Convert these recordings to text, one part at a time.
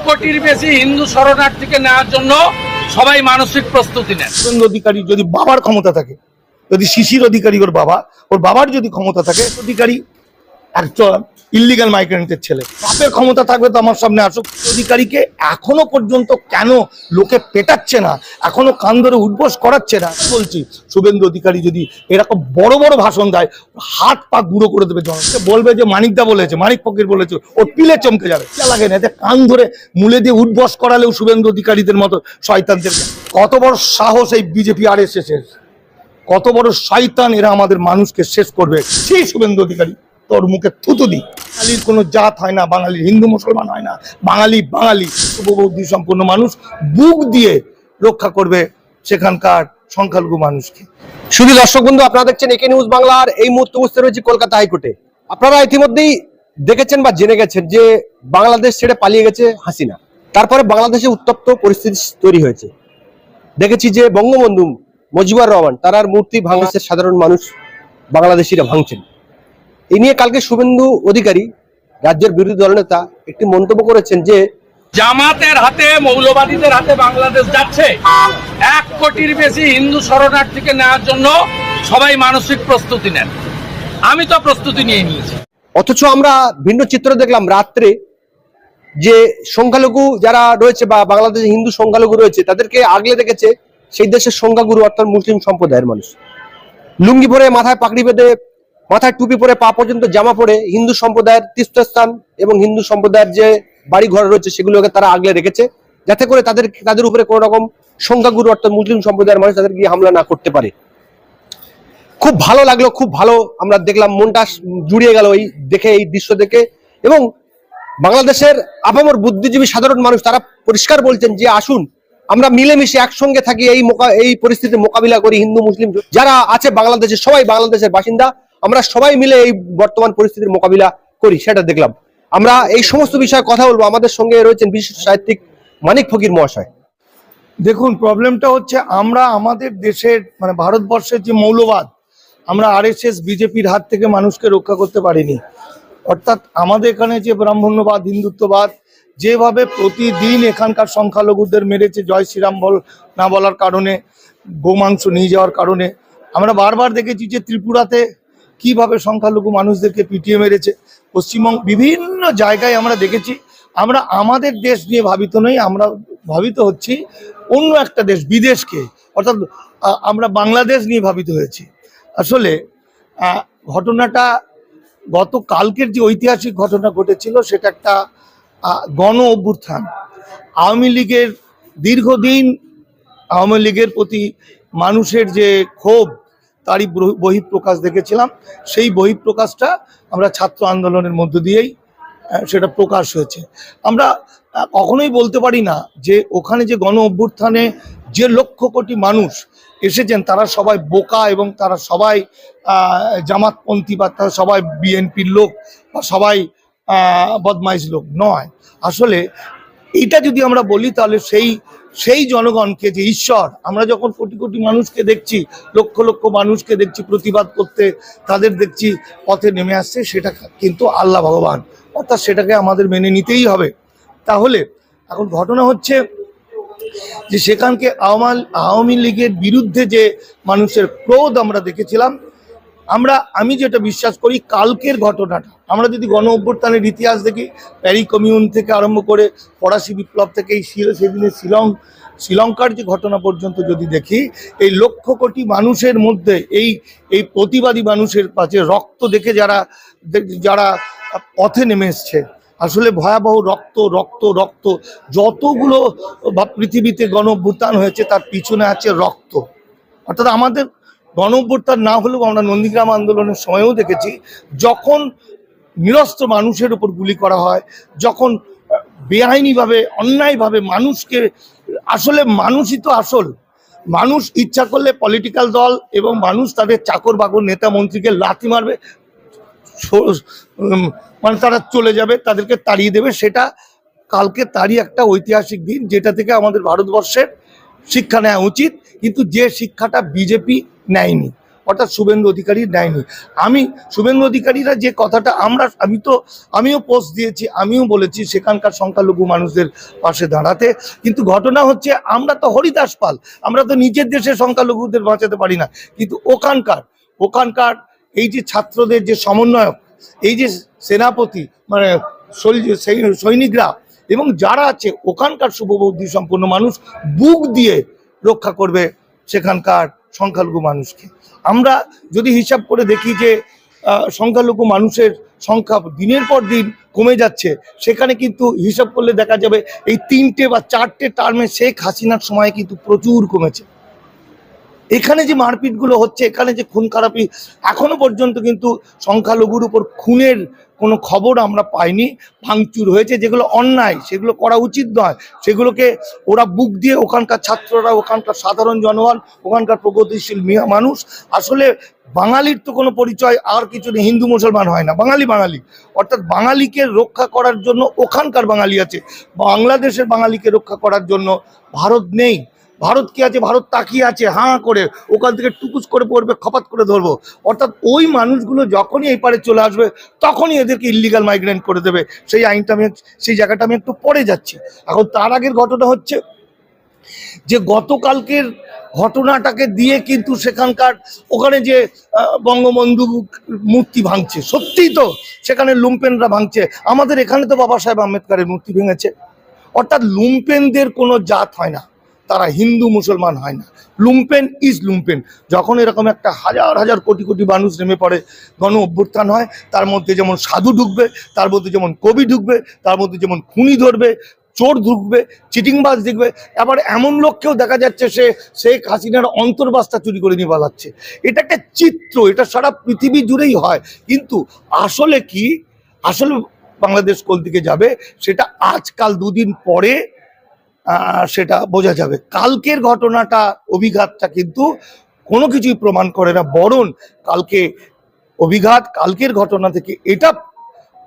কোটির বেশি হিন্দু শরণার্থীকে নেওয়ার জন্য সবাই মানসিক প্রস্তুতি নেন। শুভেন্দু অধিকারী যদি বাবার ক্ষমতা থাকে, যদি শিশির অধিকারী ওর বাবার যদি ক্ষমতা থাকে, অধিকারী একজন ইল্লিগাল মাইগ্রেন্টের ছেলে, বাপের ক্ষমতা থাকবে তো আমার সামনে আসুক। অধিকারীকে এখনো পর্যন্ত কেন লোকে পেটাচ্ছে না, এখনো কান ধরে উঠবোস করাচ্ছে না? বলছি, শুভেন্দু অধিকারী যদি এরকম বড় বড় ভাষণ দেয়, হাত পা গুঁড়ো করে দেবে জনকে। বলবে যে মানিকদা বলেছে, মানিক ফকির বলেছে, ওর পিলে চমকে যাবে। লাগে না এতে কান ধরে মুলে দিয়ে উঠবোস করালেও শুভেন্দু অধিকারীদের মতো শয়তানদের। কত বড় সাহস এই বিজেপি RSS এর, কত বড় শয়তান এরা আমাদের মানুষকে শেষ করবে। সেই শুভেন্দু অধিকারী, তোর মুখে থুতু দি। বাঙালির কোনো জাত হয় না, বাঙালির হিন্দু মুসলমান হয় না, বাঙালি শুভবুদ্ধি সম্পন্ন মানুষ বুক দিয়ে রক্ষা করবে সেখানকার সংখ্যালঘু মানুষকে। শুধু দর্শক বন্ধু, আপনারা দেখছেন একে নিউজ বাংলার। এই মুহূর্তে উপস্থিত রয়েছে কলকাতা হাইকোর্টে। আপনারা ইতিমধ্যেই দেখেছেন বা জেনে গেছেন যে বাংলাদেশ ছেড়ে পালিয়ে গেছে হাসিনা। তারপরে বাংলাদেশে উত্তপ্ত পরিস্থিতি তৈরি হয়েছে। দেখেছি যে বঙ্গবন্ধু মুজিবুর রহমান তার মূর্তি বাংলাদেশের সাধারণ মানুষ বাংলাদেশিরা ভাঙছেন। এই নিয়ে কালকে শুভেন্দু অধিকারী, রাজ্যের বিরোধী দলনেতা, একটি মন্তব্য করেছেন যে জামাতের হাতে, মৌলবাদীদের হাতে বাংলাদেশ যাচ্ছে। 1 কোটির বেশি হিন্দু শরণার্থীকে নেওয়ার জন্য সবাই মানসিক প্রস্তুতি নেন। আমি তো প্রস্তুতি নিয়ে নিয়েছি। অথচ আমরা ভিন্ন চিত্র দেখলাম রাত্রে, যে সংখ্যালঘু যারা রয়েছে বা বাংলাদেশে হিন্দু সংখ্যালঘু রয়েছে তাদেরকে আগলে রেখেছে সেই দেশের সংখ্যাগুরু অর্থাৎ মুসলিম সম্প্রদায়ের মানুষ। লুঙ্গি পরে, মাথায় পাগড়ি বেঁধে, মাথায় টুপি পরে, পা পর্যন্ত জামা পরে হিন্দু সম্প্রদায়ের তীর্থস্থান এবং হিন্দু সম্প্রদায়ের যে বাড়ি ঘর রয়েছে সেগুলোকে তারা আগলে রেখেছে, যাতে করে তাদের উপরে কোনো রকম সংখ্যাগুরু অর্থাৎ মুসলিম সম্প্রদায়ের মানুষ তাদের গিয়ে হামলা না করতে পারে। খুব ভালো লাগলো, খুব ভালো আমরা দেখলাম, মনটা জুড়িয়ে গেল এই দেখে, এই দৃশ্য দেখে। এবং বাংলাদেশের আপামর বুদ্ধিজীবী সাধারণ মানুষ তারা পরিষ্কার বলছেন যে আসুন আমরা মিলেমিশে একসঙ্গে থাকি, এই পরিস্থিতির মোকাবিলা করি। হিন্দু মুসলিম যারা আছে বাংলাদেশে, সবাই বাংলাদেশের বাসিন্দা, আমরা সবাই মিলে এই বর্তমান পরিস্থিতির মোকাবিলা করি, সেটা দেখলাম। আমরা এই সমস্ত বিষয়ে কথা বলবো। আমাদের সঙ্গে রয়েছেন বিশিষ্ট সাহিত্যিক মানিক ফকির মহাশয়। দেখুন, প্রবলেমটা হচ্ছে আমরা আমাদের দেশের মানে ভারতবর্ষের যে মৌলবাদ, আমরা RSS বিজেপির হাত থেকে মানুষকে রক্ষা করতে পারিনি। অর্থাৎ আমাদের এখানে যে ব্রাহ্মণ্যবাদ, হিন্দুত্ববাদ যেভাবে প্রতিদিন এখানকার সংখ্যালঘুদের মেরেছে, জয় শ্রীরাম না বলার কারণে, গোমাংস নিয়ে যাওয়ার কারণে, আমরা বারবার দেখেছি যে ত্রিপুরাতে কিভাবে সংখ্যালঘু মানুষদেরকে পিটিয়ে মেরেছে। পশ্চিমবঙ্গ বিভিন্ন জায়গায় আমরা দেখেছি। আমরা আমাদের দেশ নিয়ে ভাবিত নই, আমরা ভাবিত হচ্ছি অন্য একটা দেশ, বিদেশকে, অর্থাৎ আমরা বাংলাদেশ নিয়ে ভাবিত হয়েছি। আসলে ঘটনাটা গতকালকের যে ঐতিহাসিক ঘটনা ঘটেছিল সেটা একটা গণ অভ্যুত্থান। আওয়ামী লীগের দীর্ঘদিন আওয়ামী লীগের প্রতি মানুষের যে ক্ষোভ, তারই বহিঃপ্রকাশ দেখেছিলাম। সেই বহিঃপ্রকাশটা আমরা ছাত্র আন্দোলনের মধ্য দিয়েই সেটা প্রকাশ হয়েছে। আমরা কখনোই বলতে পারি না যে ওখানে যে গণ অভ্যুত্থানে যে লক্ষ কোটি মানুষ এসেছেন তারা সবাই বোকা এবং তারা সবাই জামাতপন্থী বা তারা সবাই বিএনপির লোক বা সবাই বদমাইশ লোক নয়। আসলে এইটা যদি আমরা বলি তাহলে সেই জনগণকে যে ঈশ্বর, আমরা যখন কোটি কোটি মানুষকে দেখছি, লক্ষ লক্ষ মানুষকে দেখছি প্রতিবাদ করতে, তাদের দেখছি পথে নেমে আসছে, সেটা কিন্তু আল্লাহ ভগবান, অর্থাৎ সেটাকে আমাদের মেনে নিতেই হবে। তাহলে এখন ঘটনা হচ্ছে যে সেখানকে আওয়ামী লীগের বিরুদ্ধে যে মানুষের ক্রোধ আমরা দেখেছিলাম, আমি যেটা বিশ্বাস করি কালকের ঘটনাটা, আমরা যদি গণ অভ্যুত্থানের ইতিহাস দেখি, প্যারি কমিউন থেকে আরম্ভ করে ফরাসি বিপ্লব থেকে সেদিনে শ্রীলঙ্কার যে ঘটনা পর্যন্ত যদি দেখি, এই লক্ষ কোটি মানুষের মধ্যে এই প্রতিবাদী মানুষের কাছে রক্ত দেখে যারা পথে নেমে এসছে, আসলে ভয়াবহ রক্ত রক্ত রক্ত যতগুলো পৃথিবীতে গণ অভ্যুত্থান হয়েছে তার পিছনে আছে রক্ত। অর্থাৎ আমাদের গণ অভ্যুত্থান না হলেও আমরা নন্দীগ্রাম আন্দোলনের সময়ও দেখেছি, যখন নিরস্ত্র মানুষের উপর গুলি করা হয়, যখন বেআইনিভাবে অন্যায়ভাবে মানুষকে, আসলে মানুষই তো আসল মানুষ, ইচ্ছা করলে পলিটিক্যাল দল এবং মানুষ তাদের চাকর বাকর নেতা মন্ত্রীকে লাথি মারবে, মানে তারা চলে যাবে, তাদেরকে তাড়িয়ে দেবে। সেটা কালকে তারই একটা ঐতিহাসিক দিন, যেটা থেকে আমাদের ভারতবর্ষের শিক্ষা নেওয়া উচিত। কিন্তু যে শিক্ষাটা বিজেপি নেয়নি, অর্থাৎ শুভেন্দু অধিকারী নেয়নি। আমি শুভেন্দু অধিকারীরা যে কথাটা আমিও পোস্ট দিয়েছি, আমিও বলেছি সেখানকার সংখ্যালঘু মানুষদের পাশে দাঁড়াতে, কিন্তু ঘটনা হচ্ছে আমরা তো হরিদাস পাল, আমরা তো নিজের দেশের সংখ্যালঘুদের বাঁচাতে পারি না, কিন্তু ওখানকার এই যে ছাত্রদের যে সমন্বয়ক, এই যে সেনাপতি মানে সৈনিকরা এবং যারা আছে ওখানকার শুভবুদ্ধি সম্পন্ন মানুষ বুক দিয়ে রক্ষা করবে সেখানকার সংখ্যালঘু মানুষকে। আমরা যদি হিসাব করে দেখি যে সংখ্যালঘু মানুষের সংখ্যা দিনের পর দিন কমে যাচ্ছে, সেখানে কিন্তু হিসাব করলে দেখা যাবে এই 3টে বা 4টে টার্মে শেখ হাসিনার সময় কিন্তু প্রচুর কমেছে। এখানে যে মারপিটগুলো হচ্ছে, এখানে যে খুন খারাপি, এখনো পর্যন্ত কিন্তু সংখ্যালঘুর উপর খুনের কোনো খবর আমরা পাইনি। ভাঙচুর হয়েছে, যেগুলো অন্যায়, সেগুলো করা উচিত নয়, সেগুলোকে ওরা বুক দিয়ে, ওখানকার ছাত্ররা, ওখানকার সাধারণ জনগণ, ওখানকার প্রগতিশীল মানুষ, আসলে বাঙালির তো কোনো পরিচয় আর কিছু নেই, হিন্দু মুসলমান হয় না, বাঙালি, অর্থাৎ বাঙালিকে রক্ষা করার জন্য ওখানকার বাঙালি আছে, বাংলাদেশের বাঙালিকে রক্ষা করার জন্য ভারত নেই। ভারত কি আছে? ভারত তাকিয়ে আছে হাঁ করে, ওখান থেকে টুকুস করে পড়বে, খপাত করে ধরবো। অর্থাৎ ওই মানুষগুলো যখনই এই পারে চলে আসবে তখনই এদেরকে ইল্লিগাল মাইগ্রেন্ট করে দেবে। সেই জায়গাটা আমি একটু পরে যাচ্ছি। এখন তার আগের ঘটনা হচ্ছে যে গতকালকের ঘটনাটাকে দিয়ে কিন্তু সেখানকার ওখানে যে বঙ্গবন্ধু মূর্তি ভাঙছে, সত্যিই তো সেখানে লুম্পেনরা ভাঙছে। আমাদের এখানে তো বাবা সাহেব আম্বেদকরের মূর্তি ভেঙেছে। অর্থাৎ লুম্পেনদের কোনো জাত হয় না, তারা হিন্দু মুসলমান হয় না, লুম্পেন ইজ লুম্পেন। যখন এরকম একটা হাজার হাজার কোটি কোটি মানুষ নেমে পড়ে, গণ অভ্যুত্থান হয়, তার মধ্যে যেমন সাধু ঢুকবে, তার মধ্যে যেমন কবি ঢুকবে, তার মধ্যে যেমন খুনি ধরবে, চোর ঢুকবে, চিটিংবাজ দেখবে, আবার এমন লোককেও দেখা যাচ্ছে সে শেখ হাসিনার অন্তর্বাসটা চুরি করে নিয়ে পালাচ্ছে। এটা একটা চিত্র, এটা সারা পৃথিবী জুড়েই হয়। কিন্তু আসলে কি, আসলে বাংলাদেশ কোন দিকে যাবে সেটা আজকাল দুদিন পরে সেটা বোঝা যাবে। কালকের ঘটনাটা, অভিঘাতটা কিন্তু কোনো কিছুই প্রমাণ করে না, বরং কালকের ঘটনা থেকে এটা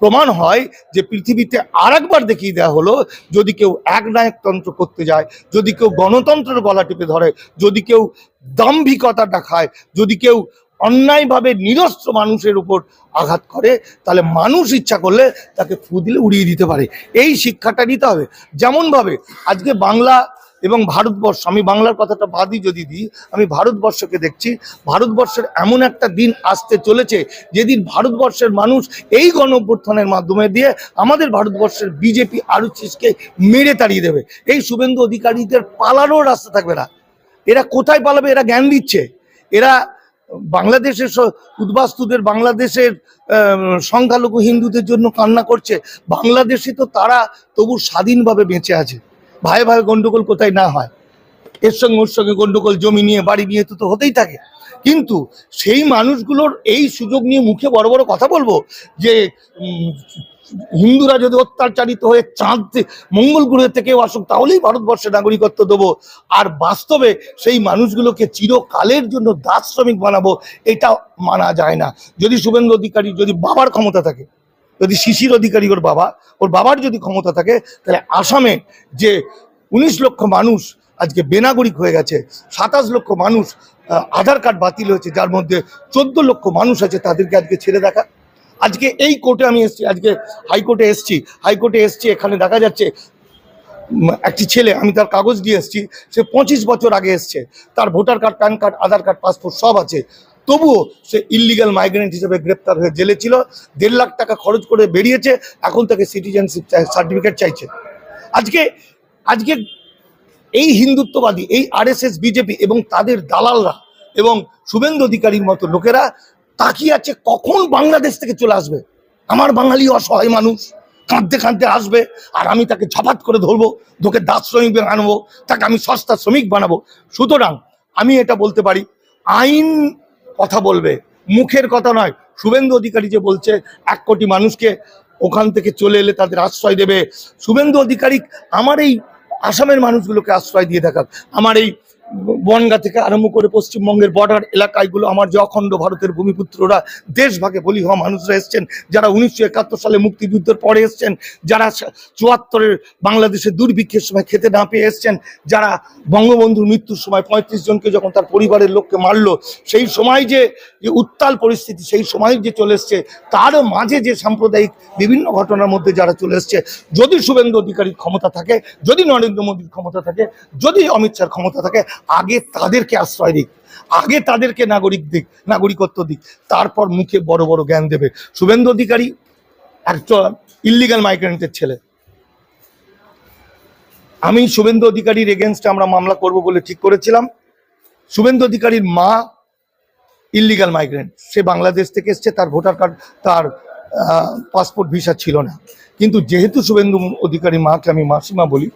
প্রমাণ হয় যে পৃথিবীতে আরেকবার দেখিয়ে দেওয়া হলো, যদি কেউ একনায়কতন্ত্র করতে যায়, যদি কেউ গণতন্ত্রের গলা টিপে ধরে, যদি কেউ দাম্ভিকতা দেখায়, যদি কেউ অন্যায়ভাবে নিরস্ত্র মানুষের উপর আঘাত করে, তাহলে মানুষ ইচ্ছা করলে তাকে ফু দিলে উড়িয়ে দিতে পারে। এই শিক্ষাটা নিতে হবে। যেমনভাবে আজকে বাংলা এবং ভারতবর্ষ, আমি বাংলার কথাটা বাদই যদি দিই, আমি ভারতবর্ষকে দেখছি, ভারতবর্ষের এমন একটা দিন আসতে চলেছে যেদিন ভারতবর্ষের মানুষ এই গণ অভ্যুত্থানের মাধ্যমে দিয়ে আমাদের ভারতবর্ষের বিজেপি আরএসএসকে মেরে তাড়িয়ে দেবে। এই শুভেন্দু অধিকারীদের পালানোর রাস্তা থাকবে না। এরা কোথায় পালাবে? এরা জ্ঞান দিচ্ছে। এরা বাংলাদেশের উদ্বাস্তুদের, বাংলাদেশের সংখ্যালঘু হিন্দুদের জন্য কান্না করছে। বাংলাদেশে তো তারা তবু স্বাধীনভাবে বেঁচে আছে। ভাই ভাই গন্ডগোল কোথায় না হয়, এর সঙ্গে ওর সঙ্গে গন্ডগোল, জমি নিয়ে, বাড়ি নিয়ে তো হতেই থাকে। কিন্তু সেই মানুষগুলোর এই সুযোগ নিয়ে মুখে বড় বড় কথা বলবো যে হিন্দুরা যদি অত্যাচারিত হয়ে চাঁদ, মঙ্গল গ্রহ থেকেও আসুক তাহলেই ভারতবর্ষে নাগরিকত্ব দেবো, আর বাস্তবে সেই মানুষগুলোকে চিরকালের জন্য দাস শ্রমিক বানাবো, এটা মানা যায় না। যদি শুভেন্দু অধিকারী, যদি বাবার ক্ষমতা থাকে, যদি শিশির অধিকারী ওর বাবার যদি ক্ষমতা থাকে, তাহলে আসামে যে 19 লক্ষ মানুষ আজকে বেনাগরিক হয়ে গেছে, 27 লক্ষ মানুষ আধার কার্ড বাতিল হয়েছে, যার মধ্যে 14 লক্ষ মানুষ আছে, তাদেরকে আজকে ছেড়ে দেখা। আজকে এই কোর্টে আমি এসছি, আজকে হাইকোর্টে এসছি, এখানে দেখা যাচ্ছে একটি ছেলে, আমি তার কাগজ দিয়ে এসছি, সে 25 বছর আগে এসছে, তার ভোটার কার্ড, প্যান কার্ড, আধার কার্ড, পাসপোর্ট সব আছে, তবুও সে ইল্লিগাল মাইগ্রেন্ট হিসেবে গ্রেপ্তার হয়ে জেলে ছিল। 1.5 লাখ টাকা খরচ করে বেরিয়েছে, এখন তাকে সিটিজেনশিপ সার্টিফিকেট চাইছে। আজকে এই হিন্দুত্ববাদী, এই আরএসএস, বিজেপি এবং তাদের দালালরা এবং শুভেন্দু অধিকারীর মতো লোকেরা তাকিয়ে আছে কখন বাংলাদেশ থেকে চলে আসবে। আমার বাঙালি অসহায় মানুষ কাঁদতে কাঁদতে আসবে, আর আমি তাকে ঝাপাত করে ধরবো, তোকে দাস শ্রমিক আনবো, তাকে আমি সস্তা শ্রমিক বানাবো। সুতরাং আমি এটা বলতে পারি, আইন কথা বলবে, মুখের কথা নয়। শুভেন্দু অধিকারী যে বলছে 1 কোটি মানুষকে ওখান থেকে চলে এলে তাদের আশ্রয় দেবে, শুভেন্দু অধিকারী আমার এই আসামের মানুষগুলোকে আশ্রয় দিয়ে থাকার, আমার এই বনগা থেকে আরম্ভ করে পশ্চিমবঙ্গের বর্ডার এলাকাগুলো আমার যে অখণ্ড ভারতের ভূমিপুত্ররা, দেশ ভাগে বলি হওয়া মানুষরা এসছেন, যারা 1971 সালে মুক্তিযুদ্ধের পরে এসছেন, যারা 74-এর বাংলাদেশের দুর্ভিক্ষের সময় খেতে না পেয়ে এসছেন, যারা বঙ্গবন্ধুর মৃত্যুর সময় 35 জনকে যখন তার পরিবারের লোককে মারলো, সেই সময় যে উত্তাল পরিস্থিতি, সেই সময় যে চলে এসছে, তার মাঝে যে সাম্প্রদায়িক বিভিন্ন ঘটনার মধ্যে যারা চলে এসছে, যদি শুভেন্দু অধিকারীর ক্ষমতা থাকে, যদি নরেন্দ্র মোদীর ক্ষমতা থাকে, যদি অমিত শাহর ক্ষমতা থাকে, আগে তাদেরকে আশ্রয় দিক, আগে তাদেরকে নাগরিকত্ব দিক, তারপর মুখে বড় বড় জ্ঞান দেবে। শুভেন্দু অধিকারী একটা ইল্লিগাল মাইগ্রেন্টের ছেলে। আমি শুভেন্দু অধিকারীর এগেনস্টে আমরা মামলা করব বলে ঠিক করেছিলাম। শুভেন্দু অধিকারীর মা ইল্লিগাল মাইগ্রেন্ট, সে বাংলাদেশ থেকে এসছে, তার ভোটার কার্ড, তার পাসপোর্ট ভিসা ছিল না, কিন্তু যেহেতু শুভেন্দু অধিকারীর মাকে আমি মাসিমা বলি,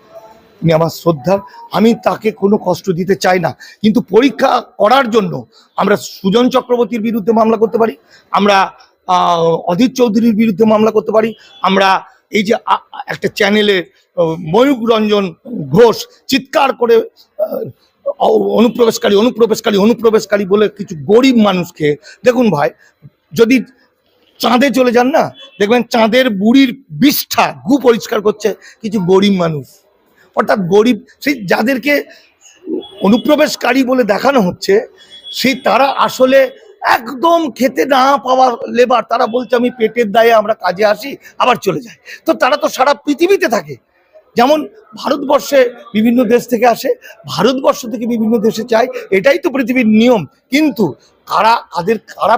উনি আমার শ্রদ্ধার, আমি তাকে কোনো কষ্ট দিতে চাই না, কিন্তু পরীক্ষা করার জন্য আমরা সুজন চক্রবর্তীর বিরুদ্ধে মামলা করতে পারি, আমরা অধীর চৌধুরীর বিরুদ্ধে মামলা করতে পারি, আমরা এই যে একটা চ্যানেলে ময়ূক রঞ্জন ঘোষ চিৎকার করে অনুপ্রবেশকারী বলে কিছু গরিব মানুষকে, দেখুন ভাই, যদি চাঁদে চলে যান না, দেখবেন চাঁদের বুড়ির বিষ্ঠা গু পরিষ্কার করছে কিছু গরিব মানুষ, অর্থাৎ গরিব, সেই যাদেরকে অনুপ্রবেশকারী বলে দেখানো হচ্ছে, সেই তারা আসলে একদম খেতে না পাওয়া লেবার, তারা বলছে আমি পেটের দায়ে আমরা কাজে আসি আবার চলে যাই। তো তারা তো সারা পৃথিবীতে থাকে, যেমন ভারতবর্ষে বিভিন্ন দেশ থেকে আসে, ভারতবর্ষ থেকে বিভিন্ন দেশে যায়, এটাই তো পৃথিবীর নিয়ম। কিন্তু কারা